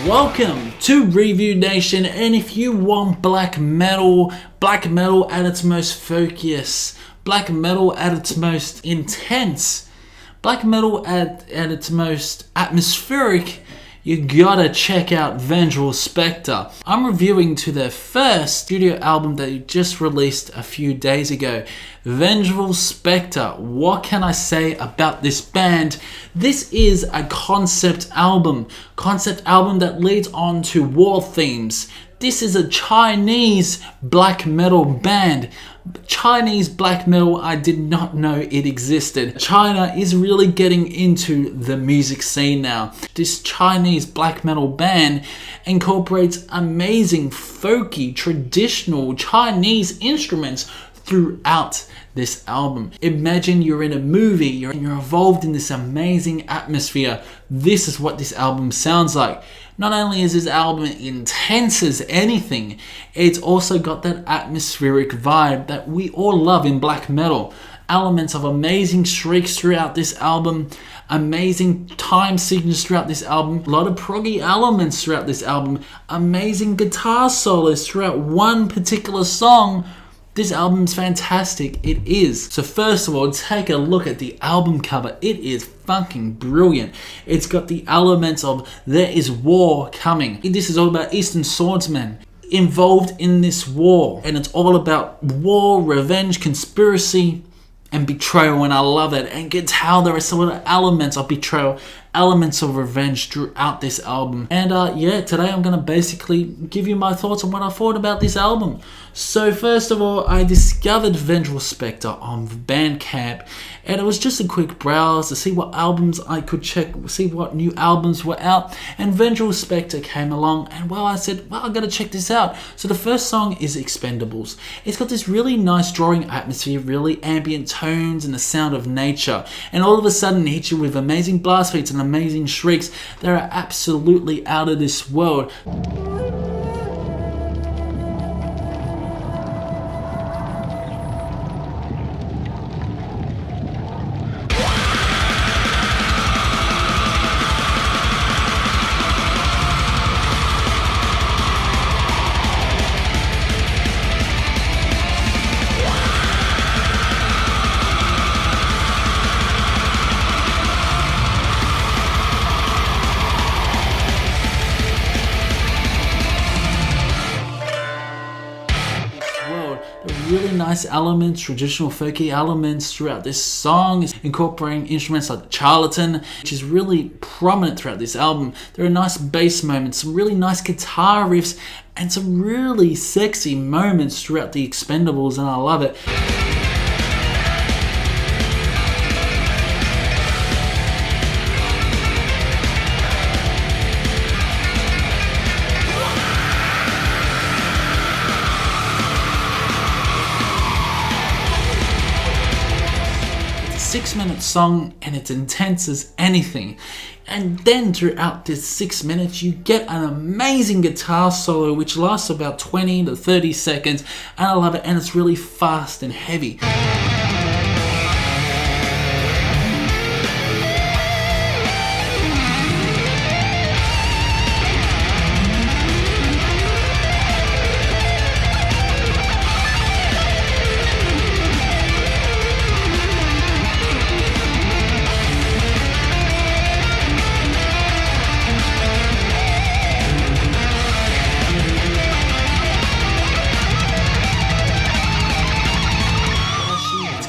Welcome to Review Nation, and if you want black metal at its most focused, black metal at its most intense, black metal at its most atmospheric, you gotta check out Vengeful Spectre. I'm reviewing to their first studio album that they just released a few days ago. Vengeful Spectre. What can I say about this band? This is a concept album that leads on to war themes. This is a Chinese black metal band. Chinese black metal, I did not know it existed. China is really getting into the music scene now. This Chinese black metal band incorporates amazing, folky, traditional Chinese instruments throughout this album. Imagine you're in a movie, you're involved in this amazing atmosphere. This is what this album sounds like. Not only is this album intense as anything, it's also got that atmospheric vibe that we all love in black metal. Elements of amazing shrieks throughout this album, amazing time signatures throughout this album, a lot of proggy elements throughout this album, amazing guitar solos throughout one particular song. This album's fantastic, it is. So first of all, take a look at the album cover. It is fucking brilliant. It's got the elements of there is war coming. This is all about Eastern swordsmen involved in this war. And it's all about war, revenge, conspiracy, and betrayal, and I love it. And you can tell there are some of the elements of betrayal, elements of revenge throughout this album. And today I'm going to basically give you my thoughts on what I thought about this album. So first of all, I discovered Vengeful Spectre on Bandcamp, and it was just a quick browse to see what albums I could check, see what new albums were out, and Vengeful Spectre came along, and I said, I gotta check this out. So the first song is Expendables. It's got this really nice drawing atmosphere, really ambient tones and the sound of nature, and all of a sudden it hits you with amazing blast beats and amazing shrieks that are absolutely out of this world. 'Really nice elements, traditional folky elements throughout this song, incorporating instruments like the charlatan, which is really prominent throughout this album. There are nice bass moments, some really nice guitar riffs, and some really sexy moments throughout the Expendables, and I love it. 6-minute song, and it's intense as anything. And then throughout this 6 minutes, you get an amazing guitar solo which lasts about 20 to 30 seconds, and I love it, and it's really fast and heavy.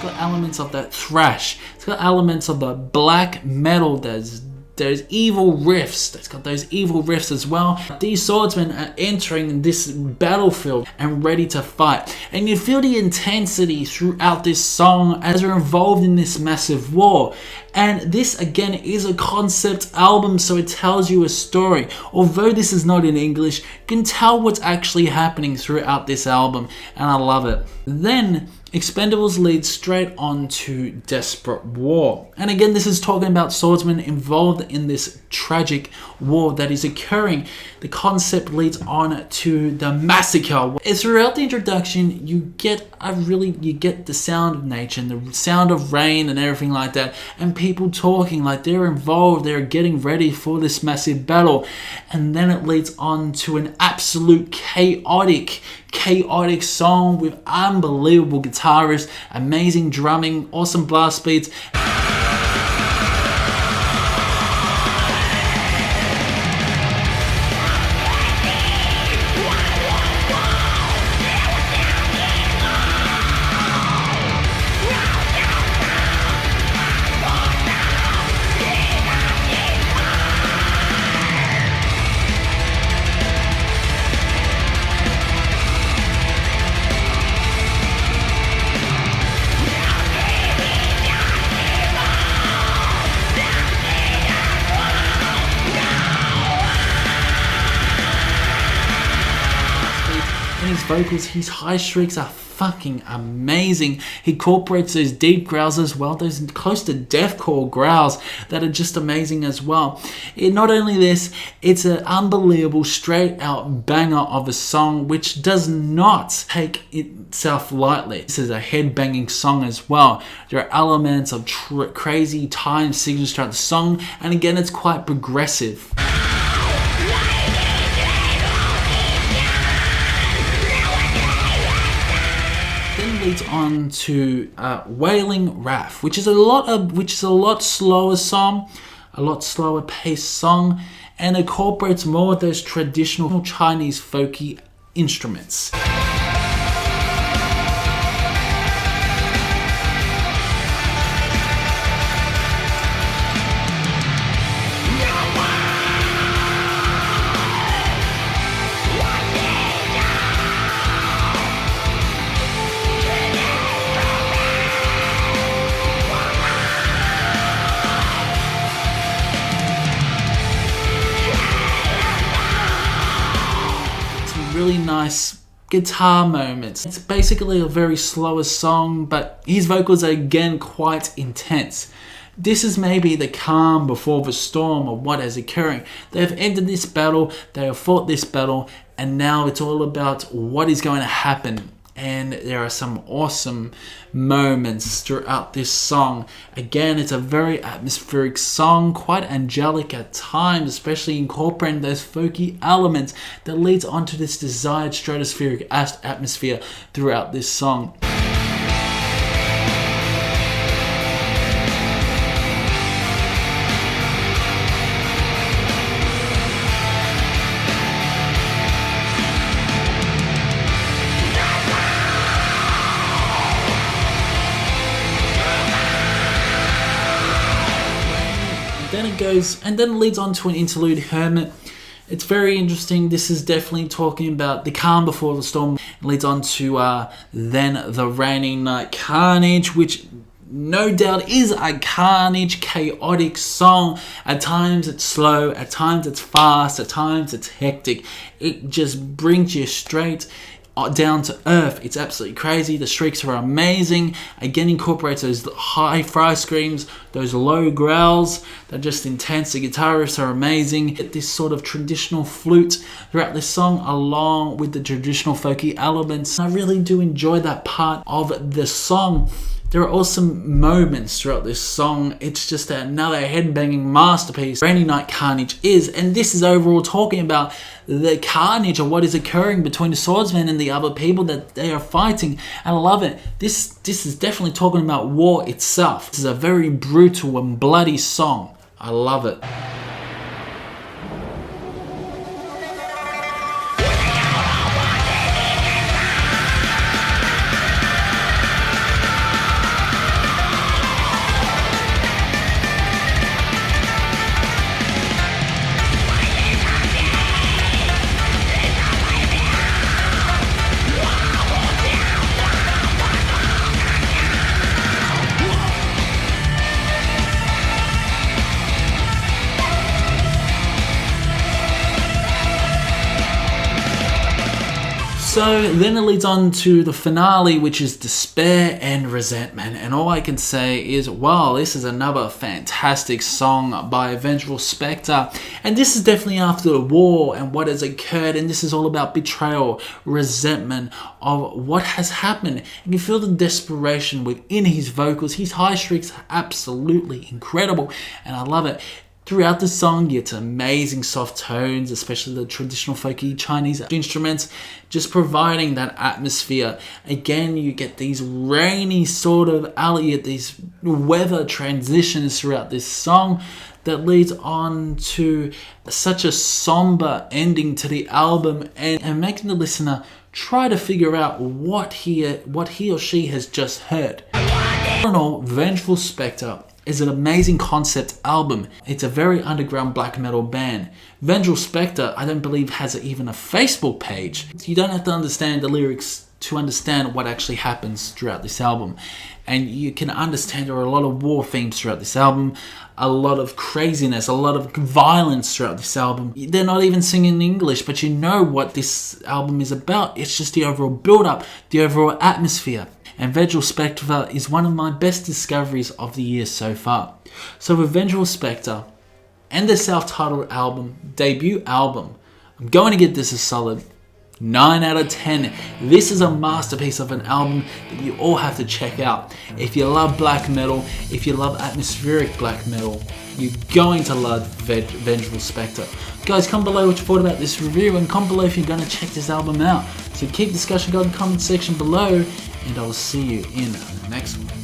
'Got elements of that thrash. It's got elements of the black metal. There's evil riffs. It's got those evil riffs as well. These swordsmen are entering this battlefield and ready to fight. And you feel the intensity throughout this song as they're involved in this massive war. And this again is a concept album, so it tells you a story. Although this is not in English, you can tell what's actually happening throughout this album, and I love it. Then Expendables leads straight on to Desperate War. And again, this is talking about swordsmen involved in this tragic war that is occurring. The concept leads on to the massacre. Throughout the introduction, you get the sound of nature and the sound of rain and everything like that, and people talking like they're involved, they're getting ready for this massive battle. And then it leads on to an absolute chaotic song with unbelievable guitarists, amazing drumming, awesome blast beats. His vocals, his high shrieks are fucking amazing. He incorporates those deep growls as well, those close to deathcore growls that are just amazing as well. Not only this, it's an unbelievable straight out banger of a song which does not take itself lightly. This is a head banging song as well. There are elements of crazy time signals throughout the song, and again it's quite progressive. Leads on to Wailing Wrath, which is a lot slower song, a lot slower paced song, and incorporates more of those traditional Chinese folky instruments. Really nice guitar moments. It's basically a very slower song, but his vocals are again quite intense. This is maybe the calm before the storm of what is occurring. They have ended this battle, they have fought this battle, and now it's all about what is going to happen. And there are some awesome moments throughout this song. Again, it's a very atmospheric song, quite angelic at times, especially incorporating those folky elements that leads onto this desired stratospheric atmosphere throughout this song. Then it goes, and then it leads on to an interlude, Hermit. It's very interesting. This is definitely talking about the calm before the storm. It leads on to then the Raining Night Carnage, which no doubt is a carnage, chaotic song. At times it's slow, at times it's fast, at times it's hectic. It just brings you straight down to earth. It's absolutely crazy. The shrieks are amazing. Again, incorporates those high fry screams, those low growls. They're just intense. The guitarists are amazing. Get this sort of traditional flute throughout this song, along with the traditional folky elements. I really do enjoy that part of the song. There are awesome moments throughout this song. It's just another headbanging masterpiece. Raining Night Carnage is, and this is overall talking about the carnage of what is occurring between the swordsmen and the other people that they are fighting. And I love it. This is definitely talking about war itself. This is a very brutal and bloody song. I love it. So then it leads on to the finale, which is Despair and Resentment. And all I can say is, wow, this is another fantastic song by Vengeful Spectre. And this is definitely after the war and what has occurred. And this is all about betrayal, resentment of what has happened. And you feel the desperation within his vocals. His high streaks are absolutely incredible. And I love it. Throughout the song, you get amazing soft tones, especially the traditional folky Chinese instruments, just providing that atmosphere. Again, you get these rainy sort of these weather transitions throughout this song that leads on to such a somber ending to the album and making the listener try to figure out what he or she has just heard. All in all, Vengeful Spectre is an amazing concept album. It's a very underground black metal band. Vengeful Spectre, I don't believe, has even a Facebook page. You don't have to understand the lyrics to understand what actually happens throughout this album. And you can understand there are a lot of war themes throughout this album, a lot of craziness, a lot of violence throughout this album. They're not even singing in English, but you know what this album is about. It's just the overall build-up, the overall atmosphere. And Vengeful Spectre is one of my best discoveries of the year so far. So with Vengeful Spectre and their self-titled album, debut album, I'm going to give this a solid 9 out of 10. This is a masterpiece of an album that you all have to check out. If you love black metal, if you love atmospheric black metal, you're going to love Vengeful Spectre. Guys, comment below what you thought about this review and comment below if you're going to check this album out. So keep discussion going in the comment section below, and I will see you in the next one.